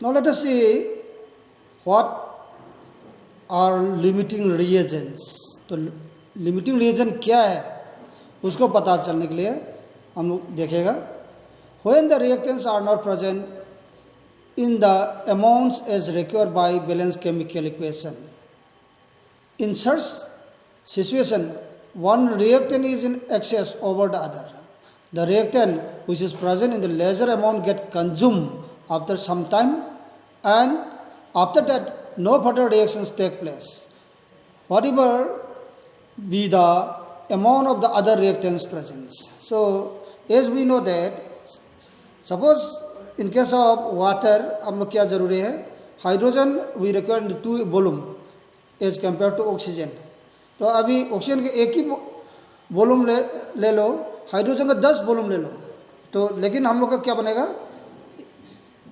Now let us see what are limiting reagents. तो limiting reagent क्या है उसको पता चलने के लिए हम लोग देखेगा. When the reactants are not present in the amounts as required by balanced chemical equation, in such situation, one reactant is in excess over the other. The reactant which is present in the lesser amount get consumed after some time, and after that no further reactions take place. Whatever be the amount of the other reactants present. So as we know that, suppose in case of water, हम लोग क्या जरूरी है, hydrogen we require in 2 volume as compared to oxygen. तो अभी oxygen के एक ही volume ले लो, हाइड्रोजन का 10 वॉल्यूम ले लो, तो लेकिन हम लोग का क्या बनेगा,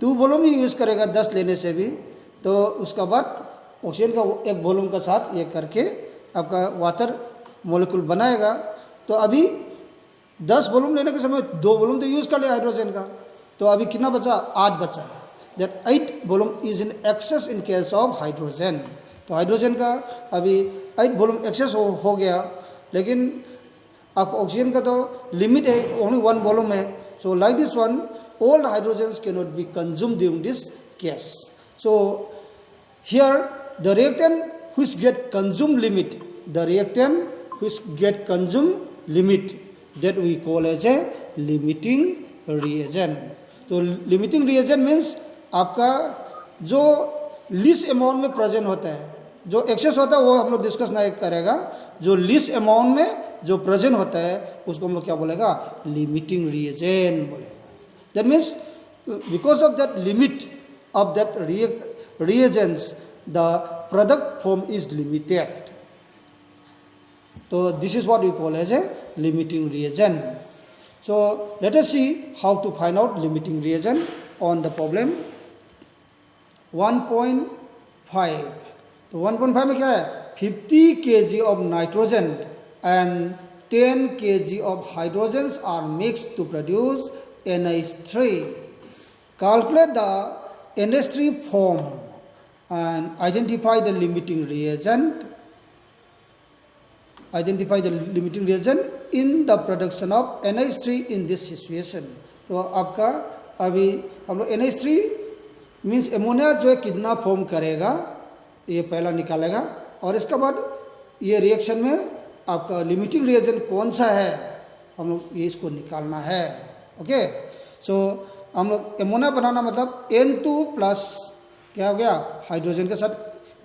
2 वॉल्यूम ही यूज़ करेगा 10 लेने से भी. तो उसका बाद ऑक्सीजन का एक वॉल्यूम का साथ ये करके आपका वाटर मॉलिक्यूल बनाएगा. तो अभी 10 वॉल्यूम लेने के समय 2 वॉल्यूम तो यूज़ कर लिया हाइड्रोजन का, तो अभी कितना बचा, 8 बचा. That 8 volume is in excess in case of hydrogen. तो हाइड्रोजन का अभी 8 वॉल्यूम एक्सेस हो गया, लेकिन आपको ऑक्सीजन का तो लिमिट है, ओनली 1 वॉल्यूम है. So like this one, all the hydrogens cannot be consumed during this case. So here the reactant which get consumed limit, the reactant which get consumed limit, that we call as a limiting reagent. तो limiting reagent means आपका जो least amount में present होता है, जो access होता है वो हम लोग डिस्कस नहीं करेगा, जो लीस्ट अमाउंट में जो प्रेजेंट होता है उसको हम लोग क्या बोलेगा, लिमिटिंग रिएजेंट बोलेगा. That means because of that limit of that reagents, the product form is limited. So this is what we call as a limiting reagent. So let us see how to find out limiting reagent on the problem 1.5. तो 1.5 में क्या है, 50 kg of nitrogen and 10 kg of hydrogens are mixed to produce NH3. Calculate the NH3 form and identify the limiting reagent. Identify the limiting reagent in the production of NH3 in this situation. तो आपका अभी हम लोग NH3 means ammonia जो है कितना form करेगा ये पहला निकालेगा, और इसके बाद ये रिएक्शन में आपका लिमिटिंग रिएजेंट कौन सा है हम लोग ये इसको निकालना है. ओके, सो हम लोग एमोनिया बनाना मतलब N2 प्लस क्या हो गया, हाइड्रोजन के साथ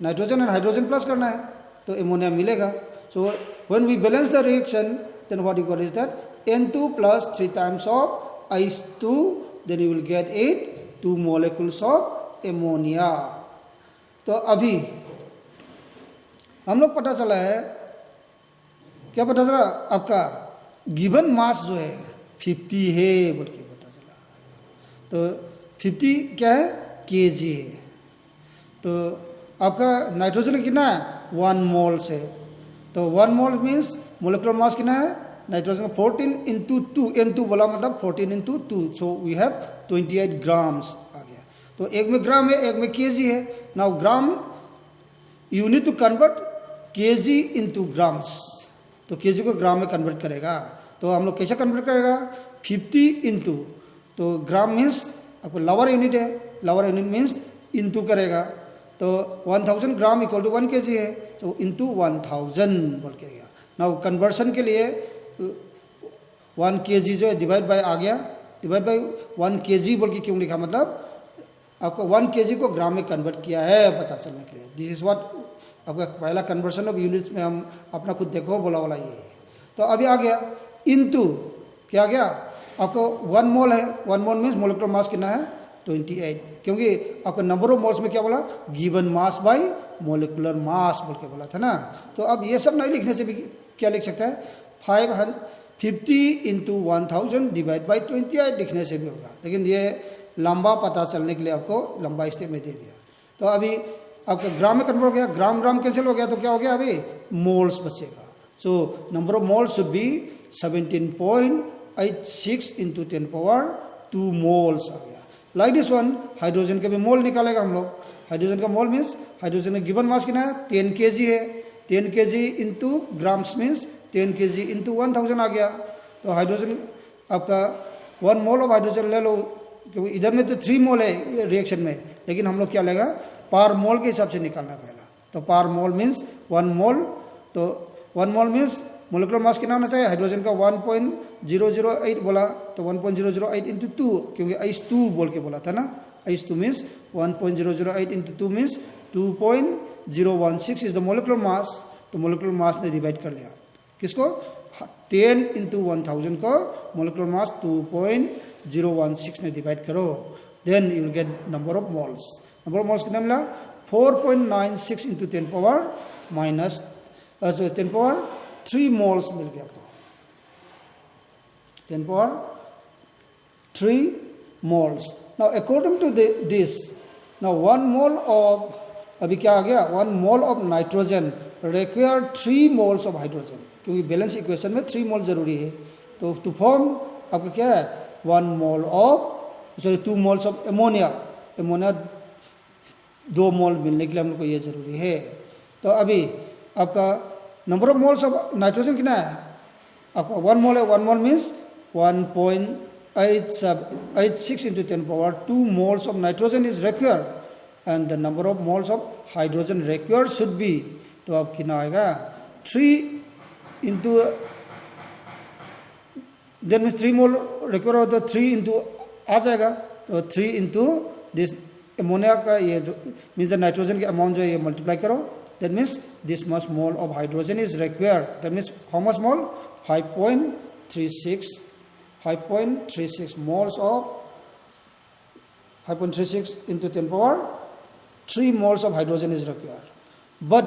नाइट्रोजन एंड हाइड्रोजन प्लस करना है तो एमोनिया मिलेगा. So when we balance the reaction then what you call is that N2 plus 3 times of H2, then you will get 2 molecules of ammonia. तो अभी हम लोग पता चला है, क्या पता चला, आपका गिवन मास जो है 50 है बोल के पता चला. तो 50 क्या है, kg है. तो आपका नाइट्रोजन कितना है, 1 मोल्स है. तो 1 मोल मीन्स मोलिकुलर मास कितना है, नाइट्रोजन का 14 into 2, N2 बोला मतलब 14 into 2, so we have 28 grams आ गया. तो एक में ग्राम है, एक में केजी है. Now gram you need to convert KG into grams, तो केजी को ग्राम में कन्वर्ट करेगा. तो हम लोग कैसे कन्वर्ट करेगा, 50 इंटू, तो ग्राम मीन्स आपको लोअर यूनिट है, लोअर यूनिट मीन्स इंटू करेगा. तो 1000 ग्राम इक्वल टू 1 kg है, तो इंटू 1000 बोल के गया. नाउ कन्वर्शन के लिए 1 kg जो है डिवाइड बाय आ गया, डिवाइड बाय 1 kg बोल के क्यों लिखा, मतलब आपको 1 kg को ग्राम में कन्वर्ट किया है पता चलने के लिए. दिस इज व्हाट आपका पहला कन्वर्शन ऑफ यूनिट्स में हम अपना खुद देखो बोला वाला ये है. तो अभी आ गया इनटू क्या आ गया, आपको 1 मोल है, 1 मोल मीन्स मोलिकुलर मास कितना है 28, क्योंकि आपका नंबर ऑफ मोल्स में क्या बोला, given mass bye molecular mass बोल के बोला था ना. तो अब ये सब नहीं लिखने से भी क्या लिख सकता है, 550 इंटू 1000 डिवाइड बाई 28 लिखने से भी होगा, लेकिन ये लंबा पता चलने के लिए आपको लंबा स्टेप में दे दिया. तो अभी आपका ग्राम में कन्वर्ट हो गया, ग्राम ग्राम कैंसिल हो गया, तो क्या हो गया, अभी मोल्स बचेगा. So number of moles should be 17.86 into 10 power 2 moles आ गया. लाइक दिस वन, हाइड्रोजन के भी मोल निकालेगा हम लोग। हाइड्रोजन का मोल मीन्स हाइड्रोजन का गिवन मास कितना है, 10 kg है। 10 kg into grams means 10 kg into 1000 आ गया। तो हाइड्रोजन आपका 1 मोल ऑफ हाइड्रोजन ले लो, क्योंकि इधर में तो 3 मोल है रिएक्शन में, लेकिन हम लोग क्या लेगा, पर मोल के हिसाब से निकालना पहला। तो पर मोल मीन्स 1 मोल, तो 1 मोल मीन्स मोलिकुलर मास कितना होना चाहिए, हाइड्रोजन का 1.008 बोला, तो 1.008 इंटू 2, क्योंकि H2 बोल के बोला था ना, H2 means 1.008 into 2 means 2.016 is the molecular mass. तो मोलिकुलर मास ने डिवाइड कर लिया किसको, 10 इंटू 1000 को मोलिकुलर मास 2.016 ने डिवाइड करो, then you will get number of moles. Number of moles कितना मिला, 4.96 into 10 power minus 10 power 3 moles मिल गया आपको, 10 power 3 moles. Now according to this, now 1 mole of, अभी क्या आ गया, 1 mole of nitrogen require 3 moles of hydrogen, क्योंकि बैलेंस इक्वेशन में 3 मोल जरूरी है। तो टू फॉर्म आपका क्या है, 1 mole of 2 moles of ammonia, ammonia 2 मोल मिलने के लिए हम लोग को ये जरूरी है। तो अभी आपका number of moles of nitrogen कितना है, आपका 1 मोल है, 1 mole means 1.86 into 10 power 2 moles of nitrogen is required, and the number of moles of hydrogen required should be, तो अब कितना आएगा, 3 into, then means 3 mole require होता है, 3 इंटू आ जाएगा, तो 3 इंटू दिस एमोनिया का ये जो मीन्स द नाइट्रोजन के अमाउंट जो है ये मल्टीप्लाई करो, that means this much mole of hydrogen is required, that means how much mole, 5.36 moles of 5.36 into 10 power 3 moles of hydrogen is required, but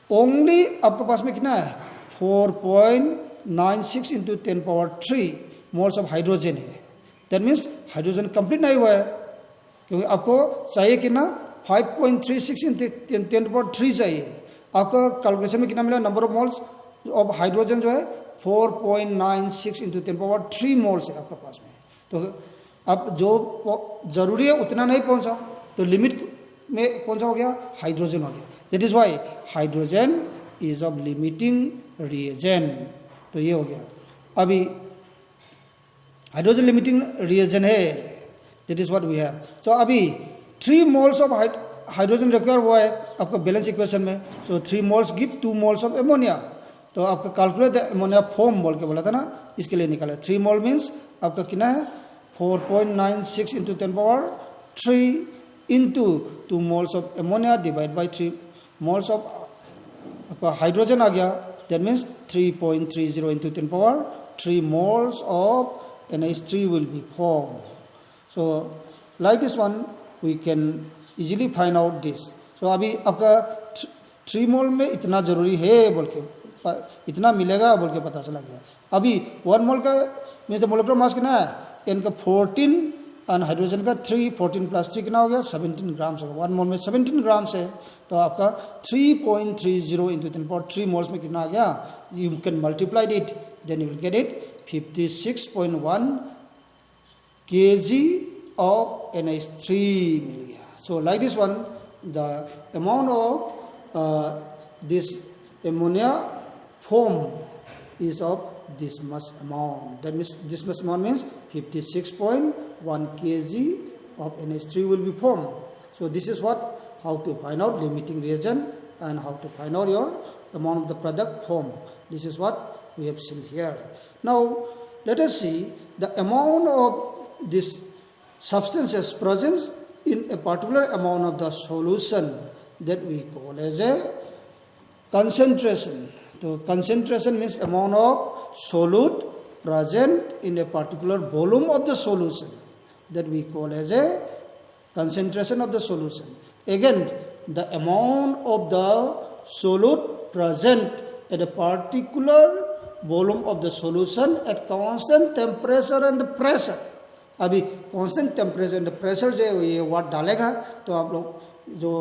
only आपके पास में कितना है, 4.96 into 10 power 3 moles of hydrogen है। That means hydrogen complete नहीं हुआ है, क्योंकि आपको चाहिए कितना, 5.36 इंटू 10 पावर 3 चाहिए। आपका कैलकुलेशन में कितना मिला, number of moles of hydrogen जो है 4.96 इंटू 10 पावर 3 मोल्स है आपके पास में। तो अब जो जरूरी है उतना नहीं पहुंचा, तो लिमिट में कौन सा हो गया, हाइड्रोजन हो गया। That is why hydrogen is of limiting reagent, तो ये हो गया। अभी हाइड्रोजन लिमिटिंग रिएजेंट है, that is what we have. So अभी 3 मोल्स ऑफ हाइड्रोजन रिक्वायर हुआ है आपका बैलेंस इक्वेशन में, सो 3 moles give 2 moles of ammonia. तो आपका कैलकुलेट एमोनिया फॉर्म बोल के बोला था ना, इसके लिए निकाला। 3 मोल मीन्स आपका कितना है, 4.96 into 10 power 3 into 2 moles of ammonia divide by 3 moles of आपका हाइड्रोजन आ गया, that means 3.30 into 10 power 3 moles of NH3 will be formed. So like this one we can easily find out this. So अभी आपका 3 मोल में इतना जरूरी है बोल के, इतना मिलेगा बोल के पता चला गया। अभी 1 मोल का मीन्स मोलिकुलर मास कितना है, N का 14 और हाइड्रोजन का 3, 14 प्लस 3 कितना हो गया, 17 ग्राम्स होगा। 1 मोल में 17 ग्राम्स है, तो आपका 3.30 इंटू 10 पावर 3 मोल्स में कितना आ गया, you can multiply it, then you will get it 56.1 kg of NH3 मिल गया। So like this one, the amount of this ammonia form is of this much amount. That means this much amount means 56.1 kg of NH3 will be formed. So this is what, how to find out limiting reagent and how to find out your amount of the product form. This is what we have seen here. Now let us see the amount of this substances present in a particular amount of the solution that we call as a concentration. So concentration means amount of solute present in a particular volume of the solution, that we call as a concentration of the solution. Again, the amount of the solute present at a particular volume of the solution at constant temperature and pressure. अभी constant temperature and pressure जो है ये word डालेगा तो आप लोग जो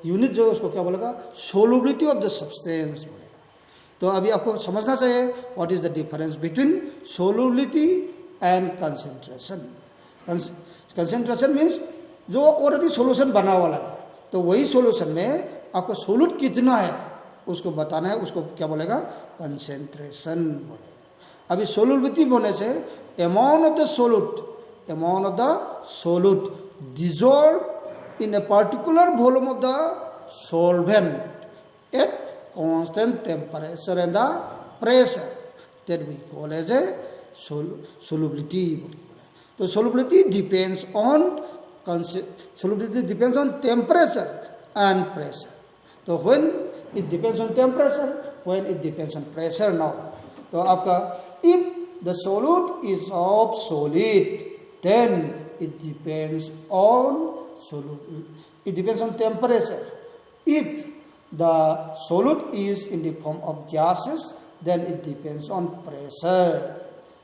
unit जो है उसको क्या बोलेगा, सोलुबिलिटी ऑफ द सब्सटेंस बोलेगा। तो अभी आपको समझना चाहिए what is the difference between solubility and concentration. Concentration means जो ऑलरेडी सॉल्यूशन बना वाला है, तो वही सॉल्यूशन में आपको सोल्यूट कितना है उसको बताना है, उसको क्या बोलेगा, कंसेंट्रेशन बोलेगा। अभी सोल्युबिलिटी बोलने से amount of the solute dissolved in a particular volume of the solvent at constant temperature and the pressure, that we call as a solubility. So solubility depends on temperature and pressure. So when it depends on temperature, when it depends on pressure now, तो आपका if the solute is of solid, then it depends on temperature. If the solute is in the form of gases, then it depends on pressure.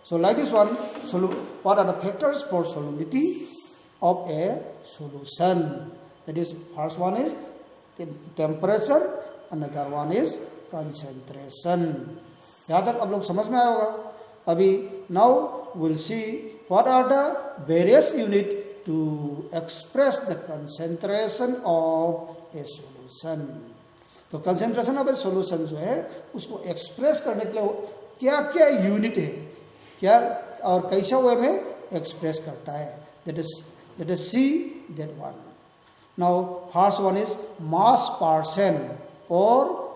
So like this one, what are the factors for solubility of a solution? That is, first one is temperature, another one is concentration. यहाँ तक आप लोग समझ में आया होगा। अभी now we'll see what are the various units to express the concentration of a solution. तो concentration of a solution जो है उसको एक्सप्रेस करने के लिए क्या क्या यूनिट है, क्या और कैसा वे में एक्सप्रेस करता है, that is see that one. Now first one is mass percent or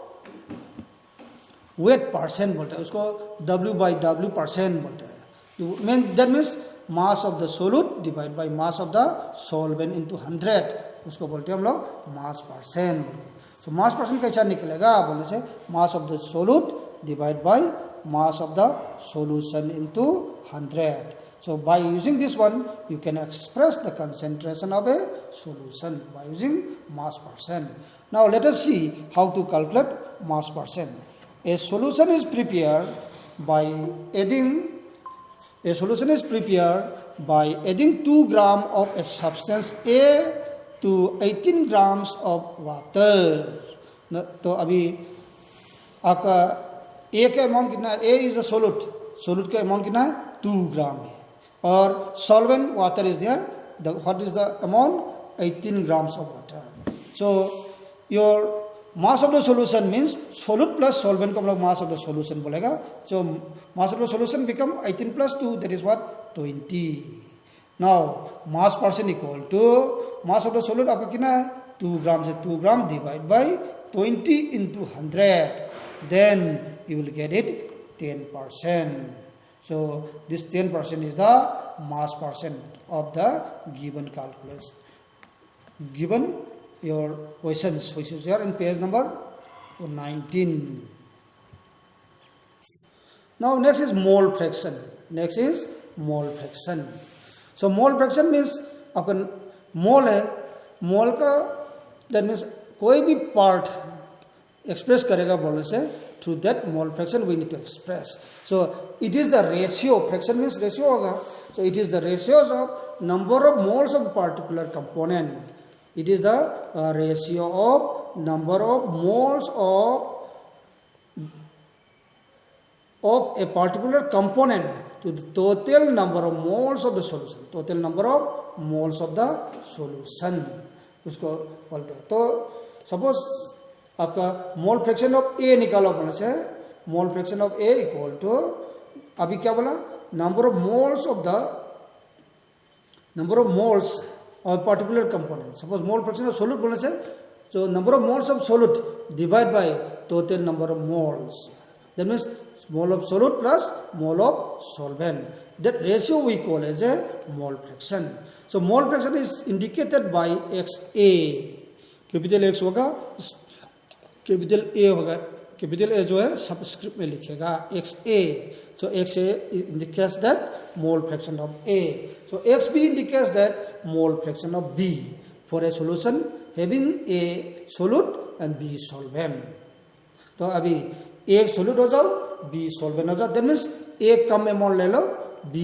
wait percent बोलते हैं, उसको W/W% बोलते हैं। That means mass of the solute divide by mass of the solvent into 100, उसको बोलते हैं हम लोग मास परसेंट बोलते हैं। सो मास परसेंट कैसा निकलेगा बोलने से mass of the solute divide by mass of the solution into 100. So by using this one, you can express the concentration of a solution by using mass percent. Now let us see how to calculate mass percent. A solution is prepared by adding 2 grams of a substance A to 18 grams of water. तो अभी आपका A का amount कितना है? A is the solute का amount कितना है? 2 gram है, और solvent water is there, what is the amount? 18 grams of water. So your mass of the solution means solute plus solvent को हम लोग mass of the solution बोलेगा. So mass of the solution become 18 plus 2, that is what? 20. Now mass percent equal to mass of the solute आपका कितना है? 2 ग्राम से 2 ग्राम divide by 20 into 100, then you will get it 10%. So this 10% is the mass percent of the given calculus. Given your questions, which is here in page number 19. Now next is mole fraction. So mole fraction means अपन मोल है, मोल का that means कोई भी part express करेगा बोलने से through that mole fraction we need to express. So it is the ratio, fraction means ratio होगा, so it is the ratios of number of moles of particular component. It is the ratio of number of moles of a particular component to the total number of moles of the solution. Total number of moles of the solution उसको बोलते हैं. तो suppose आपका मोल fraction of ए निकालो बोलने से mole fraction of A equal to अभी क्या बोला? Number of moles of particular component. Suppose mole fraction of solute बोलने से so number of moles of solute divide by total number of moles. That means mole of solute plus mole of solvent. That ratio we call as a mole fraction. So mole fraction is indicated by XA. Capital X होगा, capital A होगा, capital A जो है subscript में लिखेगा XA. So XA indicates that mole fraction of A. So XB indicates that mole fraction of B for a solution having A solute and B solvent. तो अभी A solute हो जाओ, B solvent हो जाओ. That means A come amount ले लो, B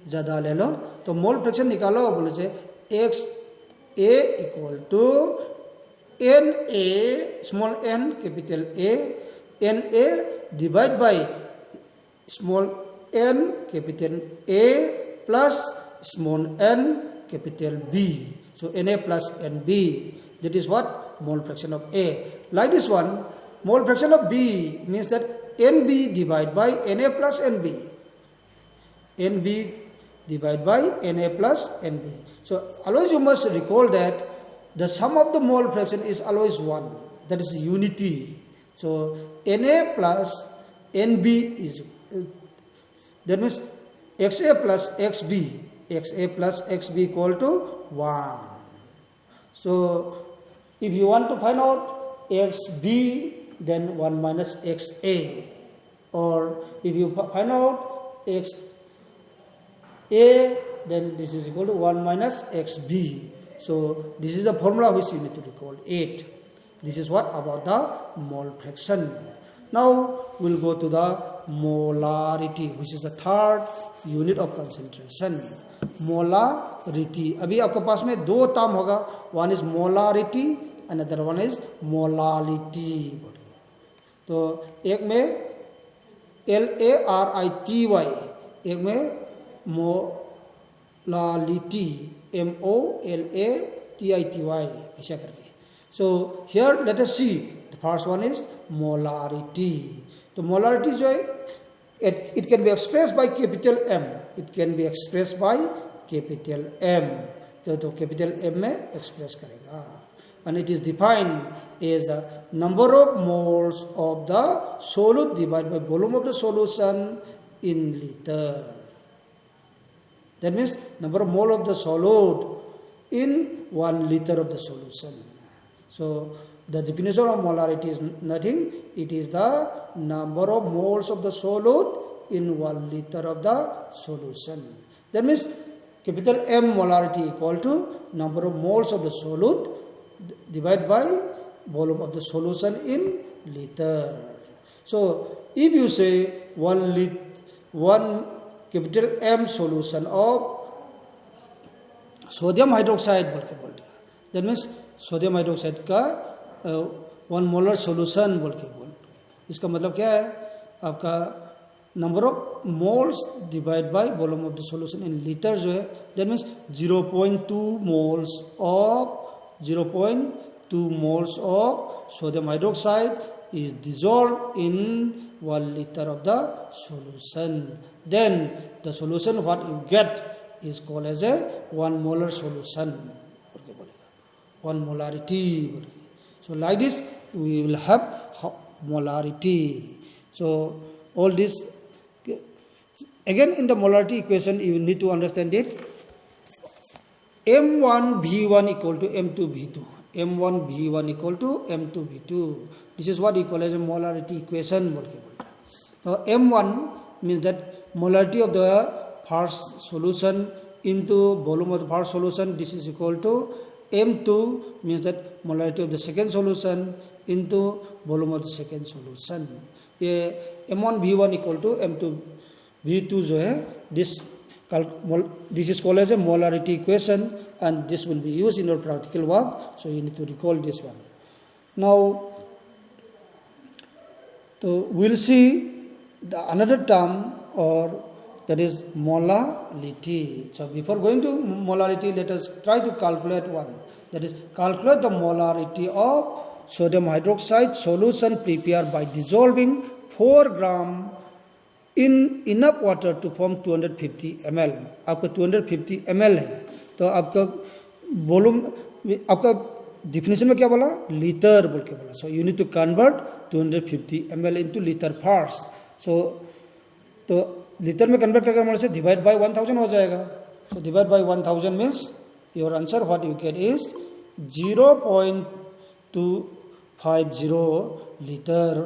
ज़्यादा ले लो. तो मोल फ्रैक्शन निकालो बोले से XA equal to NA small n capital A NA divide by small n capital A plus small n capital B. So Na plus Nb, that is what? Mole fraction of A. Like this one, mole fraction of B means that Nb divided by Na plus Nb. Nb divided by Na plus Nb. So always you must recall that the sum of the mole fraction is always 1. That is unity. So Na plus Nb is, that means Xa plus Xb. Xa plus Xb equal to 1. So if you want to find out Xb, then 1 minus Xa. Or if you find out Xa, then this is equal to 1 minus Xb. So this is the formula which you need to recall, 8. This is what about the mole fraction. Now we'll go to the molarity, which is the third unit of concentration. Molarity. अभी आपके पास में दो term होगा, one is molarity, another one is molality. तो एक में LARITY, एक में molality, MOLATITY, ऐसा करके. So here let us see. The first one is molarity. तो molarity जो है, it can be expressed by capital M. It can be expressed by capital M. तो capital M में express करेगा. And it is defined as the number of moles of the solute divided by volume of the solution in liter. That means number of mole of the solute in 1 liter of the solution. So the definition of molarity is nothing. It is the number of moles of the solute in 1 liter of the solution. That means capital M molarity equal to number of moles of the solute divided by volume of the solution in liter. So if you say 1 capital M solution of sodium hydroxide बोल के बोल दिया, that means sodium hydroxide का 1 molar solution बोल के बोल. इसका मतलब क्या है? आपका number of moles divide by volume of the solution in litre जो है, that means 0.2 moles of sodium hydroxide is dissolved in 1 liter of the solution. Then the solution what you get is called as a 1 molar solution. 1 molarity. So like this we will have molarity. So all this again in the molarity equation you need to understand it. M1V1 equal to M2V2. M1V1 equal to M2V2. This is what we call as a molarity equation. Now M1 means that molarity of the first solution into volume of the first solution. This is equal to M2 means that molarity of the second solution into volume of the second solution. M1V1 equal to M2V2 जो है, this is called as a molarity equation, and this will be used in your practical work. So you need to recall this one. Now, so we'll see another term, or that is molality. So before going to molality, let us try to calculate one. That is, calculate the molarity of sodium hydroxide solution prepared by dissolving 4 gram in enough water to form 250 ml. आपका 250 ml है, तो आपका volume, आपका definition में क्या बोला? Litre बोल के बोला. So you need to convert 250 ml into litre first. तो लीटर में कन्वर्ट करके हमारे से डिवाइड बाय 1000 हो जाएगा. So divide by 1000 means your answer what you get is 0.250 litre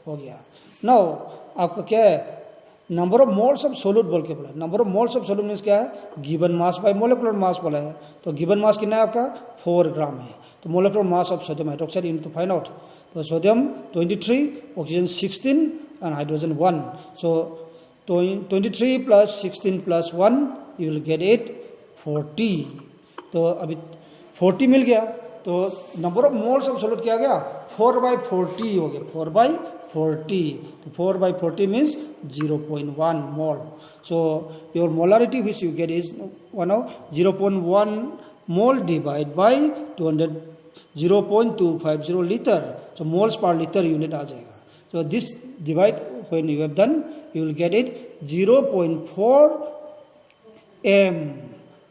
हो गया. नाउ आपका क्या है? Number of moles of solute बोल के बोला. Number of moles of solute means क्या है? Given mass by molecular mass बोला है. तो गिवन मास कितना है आपका? 4 ग्राम है. तो molecular mass of sodium hydroxide you need to find out. तो sodium 23, oxygen 16 and hydrogen 1. So 23 plus 16 plus 1 you will get it 40. तो अभी 40 मिल गया. तो number of moles of solute क्या गया? 4/40 हो गया. 4/40 40. 4 by 40 means 0.1 mole. So your molarity which you get is 0.1 mole divided by 0.250 liter. So moles per liter unit आ जाएगा. So this divide when you have done, you will get it 0.4 m.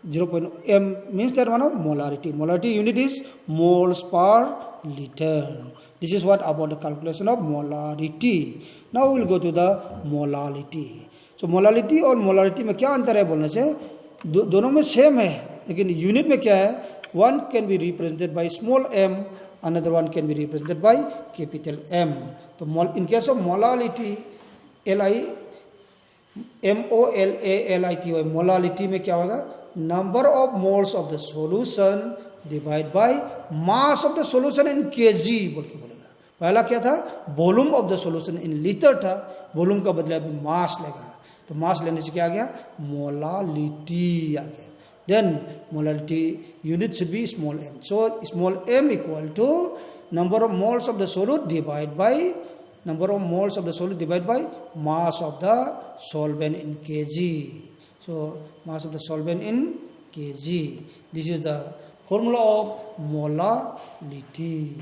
0.m means that molarity. Molarity unit is moles per liter. This is what about the calculation of molarity. Now we will go to the molality. So molality और molarity में क्या अंतर है बोलने से? दोनों में same है, लेकिन यूनिट में क्या है? One can be represented by small m, another one can be represented by capital M. तो in case of molality, MOLALIT molality में क्या होगा? Number of moles of the solution divided by mass of the solution in kg बोल के बोलेगा. पहला क्या था? Volume of the solution in litre था, वॉल्यूम का बदले अभी मास लेगा, तो मास लेने से क्या आ गया? मोलालिटी आ गया. Then molality unit should be small m. So small m equal to number of moles of the solute divided by number of moles of the solute divided by mass of the solvent in kg. So mass of the solvent in kg. This is the formula of molality.